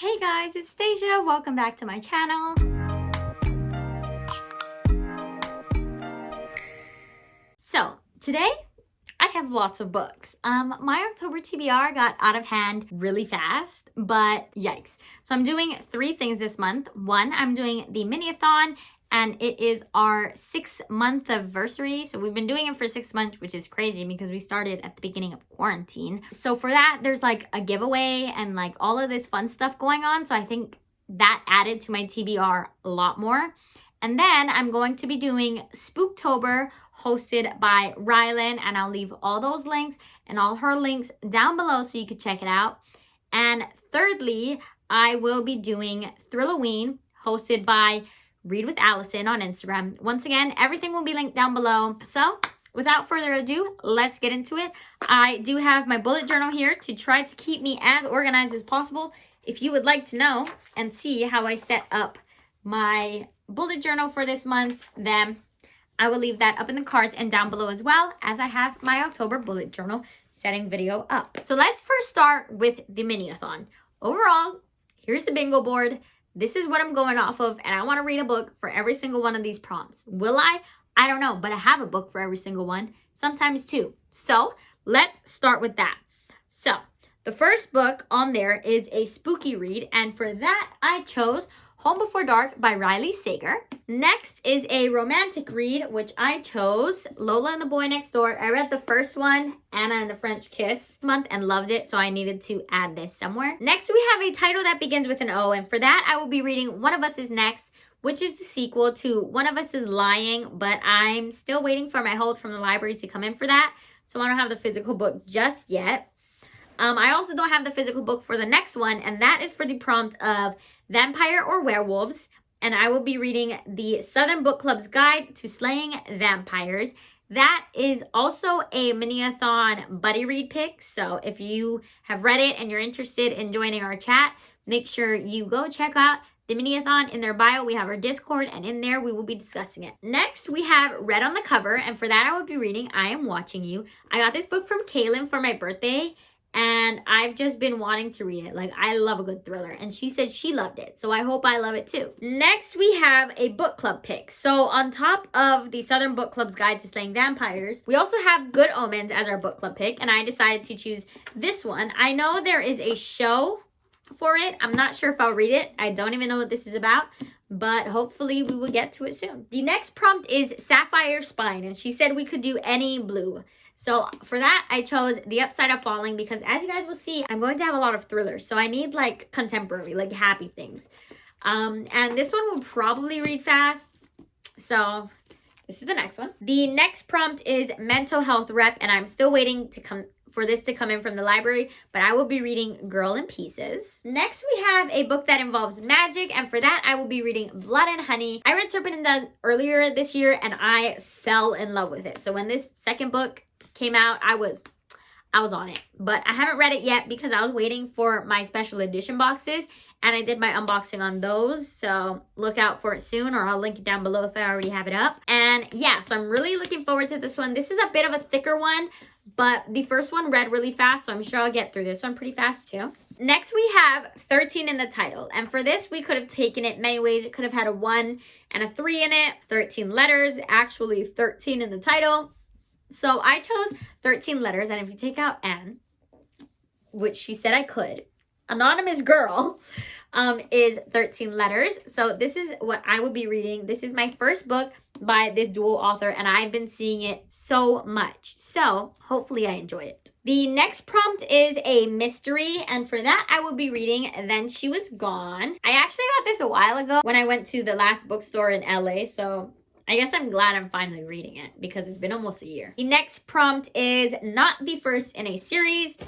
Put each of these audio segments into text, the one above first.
Hey guys, it's Stasia. Welcome back to my channel. So, today I have lots of books. My October TBR got out of hand really fast, but yikes. So I'm doing 3 things this month. One, I'm doing the mini-a-thon, and it is our 6-month anniversary. So we've been doing it for 6 months, which is crazy because we started at the beginning of quarantine. So for that, there's like a giveaway and like all of this fun stuff going on. So I think that added to my TBR a lot more. And then I'm going to be doing Spooktober hosted by Rylan, and I'll leave all those links and all her links down below so you can check it out. And thirdly, I will be doing Thrilloween hosted by Read with Allison on Instagram. Once again, everything will be linked down below. So without further ado, let's get into it. I do have my bullet journal here to try to keep me as organized as possible. If you would like to know and see how I set up my bullet journal for this month, then I will leave that up in the cards and down below, as well as I have my October bullet journal setting video up. So let's first start with the mini-a-thon. Overall, here's the bingo board. This is what I'm going off of, and I want to read a book for every single one of these prompts. Will I? I don't know, but I have a book for every single one, sometimes 2. So let's start with that. So the first book on there is a spooky read, and for that I chose Home Before Dark by Riley Sager. Next is a romantic read, which I chose Lola and the Boy Next Door. I read the first one, Anna and the French Kiss, month and loved it, so I needed to add this somewhere. Next, we have a title that begins with an O, and for that I will be reading One of Us Is Next, which is the sequel to One of Us Is Lying, but I'm still waiting for my hold from the library to come in for that, so I don't have the physical book just yet. I also don't have the physical book for the next one, and that is for the prompt of Vampire or Werewolves, and I will be reading the Southern Book Club's Guide to Slaying Vampires. That is also a mini-a-thon buddy read pick, so if you have read it and you're interested in joining our chat, make sure you go check out the mini-a-thon. In their bio, we have our Discord, and in there we will be discussing it. Next, we have Red on the Cover, and for that I will be reading I Am Watching You. I got this book from Kaylin for my birthday, and I've just been wanting to read it. Like, I love a good thriller, and she said she loved it, so I hope I love it too. Next, we have a book club pick. So on top of the Southern Book Club's Guide to Slaying Vampires, we also have Good Omens as our book club pick, and I decided to choose this one. I know there is a show for it. I'm not sure if I'll read it. I don't even know what this is about, but hopefully we will get to it soon. The next prompt is Sapphire Spine, and she said we could do any blue. So for that, I chose The Upside of Falling because, as you guys will see, I'm going to have a lot of thrillers. So I need like contemporary, like happy things. And this one will probably read fast. So this is the next one. The next prompt is Mental Health Rep, and I'm still waiting for this to come in from the library, but I will be reading Girl in Pieces. Next, we have a book that involves magic, and for that, I will be reading Blood and Honey. I read Serpent and Dove earlier this year, and I fell in love with it. So when this second book came out, I was on it, but I haven't read it yet because I was waiting for my special edition boxes, and I did my unboxing on those, so look out for it soon, or I'll link it down below if I already have it up. And yeah, so I'm really looking forward to this one. This is a bit of a thicker one, but the first one read really fast, so I'm sure I'll get through this one pretty fast too. Next, we have 13 in the title, and for this, we could have taken it many ways. It could have had a 1 and a 3 in it, 13 letters, actually 13 in the title. So I chose 13 letters, and if you take out N, which she said I could, Anonymous Girl is 13 letters. So this is what I will be reading. This is my first book by this dual author, and I've been seeing it so much. So hopefully I enjoy it. The next prompt is a mystery, and for that I will be reading Then She Was Gone. I actually got this a while ago when I went to the last bookstore in LA, so I guess I'm glad I'm finally reading it because it's been almost a year. The next prompt is not the first in a series.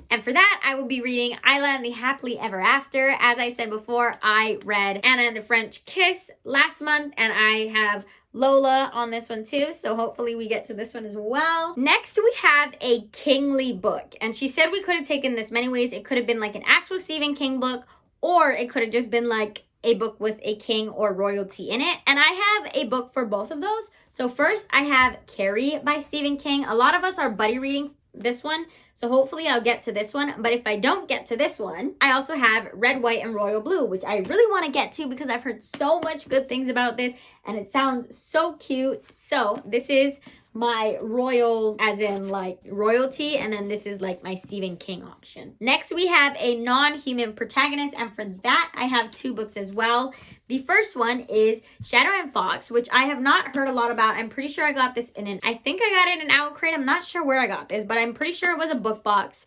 And for that, I will be reading Isla and the Happily Ever After. As I said before, I read Anna and the French Kiss last month, and I have Lola on this one too, so hopefully we get to this one as well. Next, we have a kingly book, and she said we could have taken this many ways. It could have been like an actual Stephen King book, or it could have just been like a book with a king or royalty in it. And I have a book for both of those. So first, I have Carrie by Stephen King. A lot of us are buddy reading this one. So hopefully I'll get to this one. But if I don't get to this one, I also have Red, White, and Royal Blue, which I really want to get to because I've heard so much good things about this and it sounds so cute. So this is my royal, as in like royalty, and then this is like my Stephen King option. Next we have a non-human protagonist, and for that I have 2 books as well. The first one is Shadow and Fox, which I have not heard a lot about. I'm pretty sure I got this I think I got it in Owl Crate. I'm not sure where I got this, but I'm pretty sure it was a book box.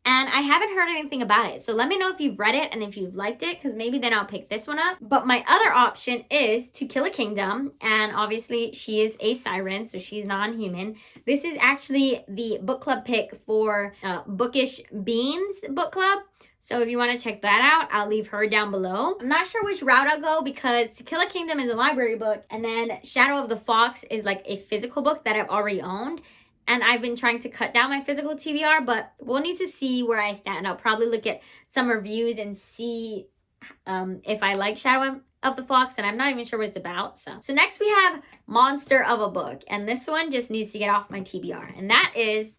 And I haven't heard anything about it. So let me know if you've read it and if you've liked it, because maybe then I'll pick this one up. But my other option is To Kill a Kingdom. And obviously she is a siren, so she's non-human. This is actually the book club pick for Bookish Beans book club. So if you want to check that out, I'll leave her down below. I'm not sure which route I'll go because To Kill a Kingdom is a library book. And then Shadow of the Fox is like a physical book that I've already owned. And I've been trying to cut down my physical TBR, but we'll need to see where I stand. I'll probably look at some reviews and see if I like Shadow of the Fox, and I'm not even sure what it's about. So next we have Monster of a Book, and this one just needs to get off my TBR, and that is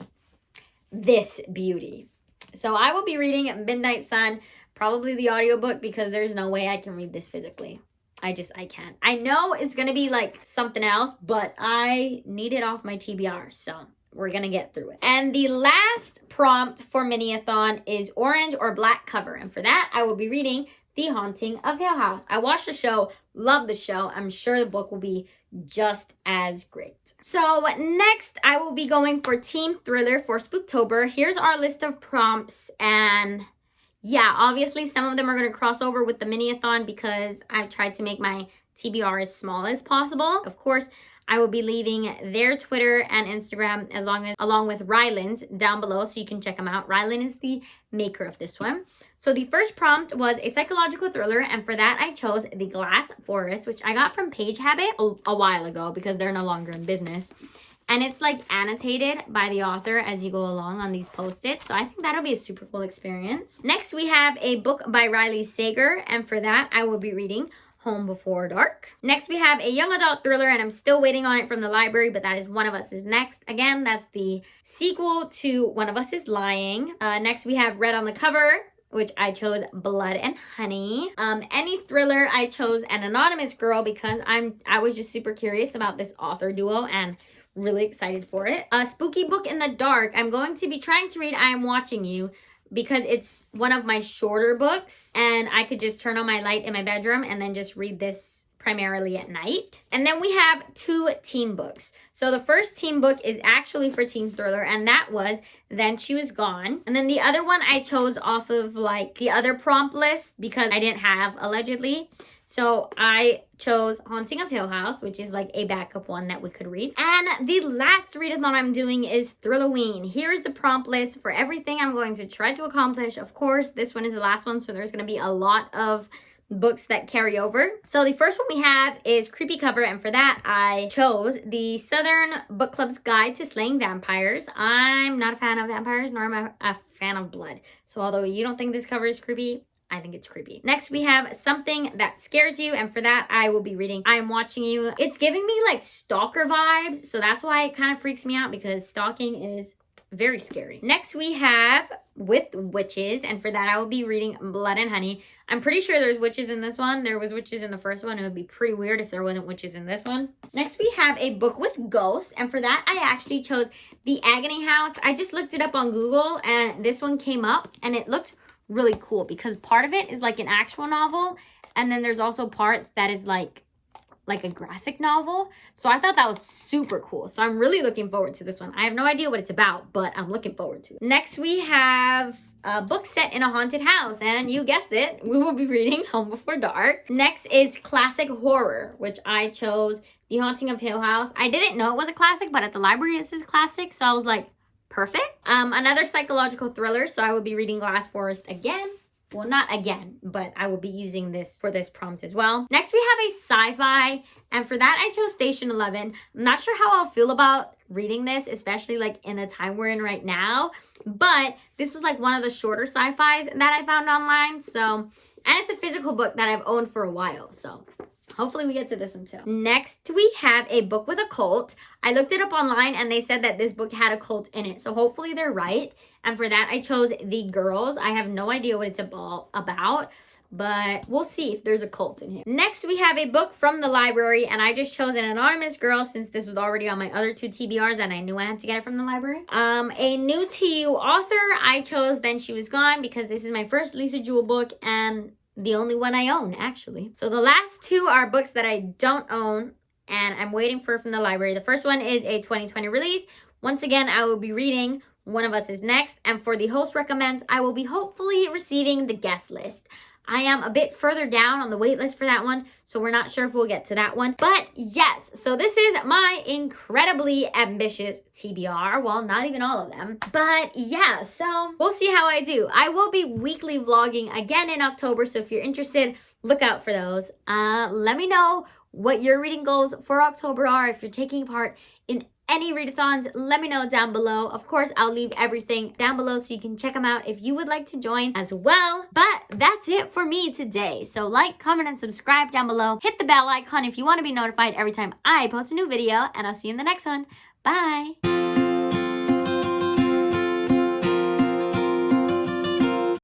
this beauty. So I will be reading Midnight Sun, probably the audiobook, because there's no way I can read this physically. I can't. I know it's going to be like something else, but I need it off my TBR, so we're going to get through it. And the last prompt for Mini-a-thon is orange or black cover. And for that, I will be reading The Haunting of Hill House. I watched the show, love the show. I'm sure the book will be just as great. So next, I will be going for Teen Thriller for Spooktober. Here's our list of prompts, and yeah, obviously some of them are going to cross over with the Mini-a-thon because I've tried to make my TBR as small as possible. Of course, I will be leaving their Twitter and Instagram along with Ryland's down below so you can check them out. Ryland is the maker of this one. So the first prompt was a psychological thriller, and for that I chose The Glass Forest, which I got from Page Habit a while ago because they're no longer in business. And it's like annotated by the author as you go along on these post-its. So I think that'll be a super cool experience. Next, we have a book by Riley Sager. And for that, I will be reading Home Before Dark. Next, we have a young adult thriller, and I'm still waiting on it from the library, but that is One of Us is Next. Again, that's the sequel to One of Us is Lying. Next, we have Red on the Cover, which I chose Blood and Honey. Any thriller, I chose An Anonymous Girl because I was just super curious about this author duo and really excited for it. A spooky book in the dark. I'm going to be trying to read I Am Watching You because it's one of my shorter books and I could just turn on my light in my bedroom and then just read this primarily at night. And then we have 2 teen books. So the first teen book is actually for teen thriller, and that was Then She Was Gone. And then the other one I chose off of like the other prompt list because I didn't have allegedly. So I chose Haunting of Hill House, which is like a backup one that we could read. And the last readathon I'm doing is Thrilloween. Here's the prompt list for everything I'm going to try to accomplish. Of course, this one is the last one, so there's going to be a lot of books that carry over. So the first one we have is Creepy Cover, and for that I chose the Southern Book Club's Guide to Slaying Vampires. I'm not a fan of vampires, nor am I a fan of blood. So although you don't think this cover is creepy, I think it's creepy. Next, we have Something That Scares You, and for that, I will be reading I Am Watching You. It's giving me like stalker vibes, so that's why it kind of freaks me out because stalking is very scary. Next, we have With Witches, and for that, I will be reading Blood and Honey. I'm pretty sure there's witches in this one. There was witches in the first one. It would be pretty weird if there wasn't witches in this one. Next, we have a book with ghosts, and for that, I actually chose The Agony House. I just looked it up on Google, and this one came up, and it looked really cool because part of it is like an actual novel, and then there's also parts that is like a graphic novel. So I thought that was super cool. So I'm really looking forward to this one. I have no idea what it's about, but I'm looking forward to it. Next, we have a book set in a haunted house, and you guessed it, we will be reading Home Before Dark. Next is classic horror, which I chose The Haunting of Hill House. I didn't know it was a classic, but at the library it says classic, so I was like, perfect. Another psychological thriller, so I will be reading Glass Forest again. Well, not again, but I will be using this for this prompt as well. Next, we have a sci-fi, and for that, I chose Station 11. I'm not sure how I'll feel about reading this, especially like in the time we're in right now, but this was like one of the shorter sci-fis that I found online, so, and it's a physical book that I've owned for a while, so hopefully we get to this one too. Next, we have a book with a cult. I looked it up online and they said that this book had a cult in it. So hopefully they're right. And for that, I chose The Girls. I have no idea what it's about, but we'll see if there's a cult in here. Next, we have a book from the library, and I just chose an anonymous girl since this was already on my other 2 TBRs and I knew I had to get it from the library. A new TU author, I chose Then She Was Gone because this is my first Lisa Jewell book and the only one I own, actually. So the last 2 are books that I don't own and I'm waiting for from the library. The first one is a 2020 release. Once again, I will be reading One of Us Is Next, and for the host recommends, I will be hopefully receiving the guest list. I am a bit further down on the wait list for that one, so we're not sure if we'll get to that one. But yes, so this is my incredibly ambitious TBR. Well, not even all of them. But yeah, so we'll see how I do. I will be weekly vlogging again in October, so if you're interested, look out for those. Let me know what your reading goals for October are. If you're taking part in any readathons, let me know down below. Of course, I'll leave everything down below so you can check them out if you would like to join as well. But that's it for me today. So like, comment, and subscribe down below. Hit the bell icon if you want to be notified every time I post a new video, and I'll see you in the next one. Bye!